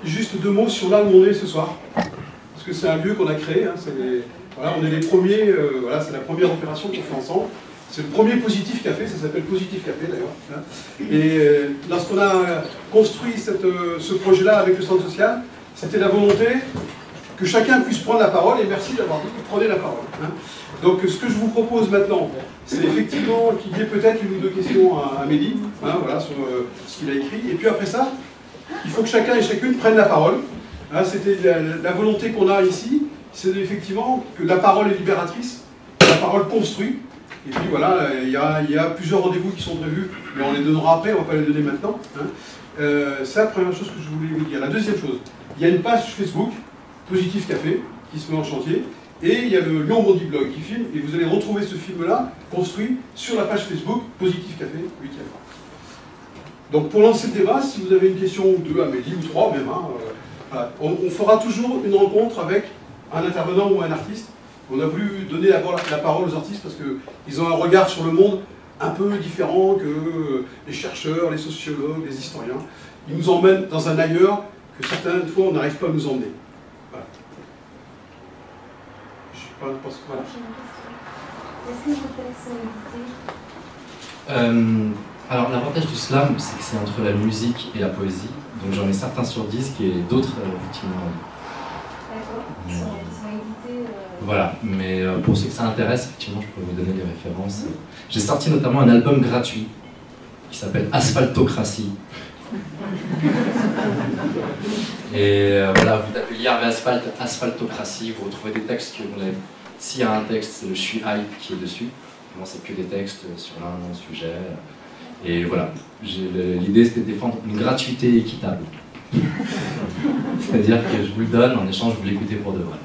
juste deux mots sur là où on est ce soir. Parce que c'est un lieu qu'on a créé, hein, voilà, on est les premiers, voilà, c'est la première opération qu'on fait ensemble. C'est le premier Positif Café, ça s'appelle Positif Café d'ailleurs. Hein. Et lorsqu'on a construit ce projet-là avec le centre social, c'était la volonté que chacun puisse prendre la parole, et merci d'avoir dit que prenez la parole. Hein. Donc ce que je vous propose maintenant, c'est effectivement qu'il y ait peut-être une ou deux questions à Mehdi, hein, voilà, sur ce qu'il a écrit, et puis après ça, il faut que chacun et chacune prenne la parole. Hein, c'était la volonté qu'on a ici, c'est effectivement que la parole est libératrice, la parole construit, et puis voilà, il y a plusieurs rendez-vous qui sont prévus, mais on les donnera après, on va pas les donner maintenant. Hein. C'est la première chose que je voulais vous dire. La deuxième chose, il y a une page Facebook, Positif Café, qui se met en chantier, et il y a le Lyon Bondi Blog qui filme, et vous allez retrouver ce film-là construit sur la page Facebook Positif Café 8e. Donc pour lancer le débat, si vous avez une question ou deux à Mehdi, ou trois même, hein, voilà. On fera toujours une rencontre avec un intervenant ou un artiste. On a voulu donner d'abord la parole aux artistes parce qu'ils ont un regard sur le monde un peu différent que les chercheurs, les sociologues, les historiens. Ils nous emmènent dans un ailleurs que certaines fois on n'arrive pas à nous emmener. Voilà. Je sais pas, je pense que voilà. Est-ce que vous personnalité Alors l'avantage du slam, c'est que c'est entre la musique et la poésie. Donc j'en ai certains sur disque et d'autres effectivement. D'accord. Ils sont édités. Voilà, mais pour ceux que ça intéresse, effectivement, je peux vous donner des références. J'ai sorti notamment un album gratuit qui s'appelle Asphaltocratie. Et voilà, vous tapez l'IRV Asphalt, Asphaltocratie, vous retrouvez des textes que vous avez. S'il y a un texte, c'est le Je suis hype qui est dessus. Moi, c'est que des textes sur un sujet. Et voilà, l'idée c'était de défendre une gratuité équitable. C'est-à-dire que je vous le donne, en échange vous l'écoutez pour de vrai.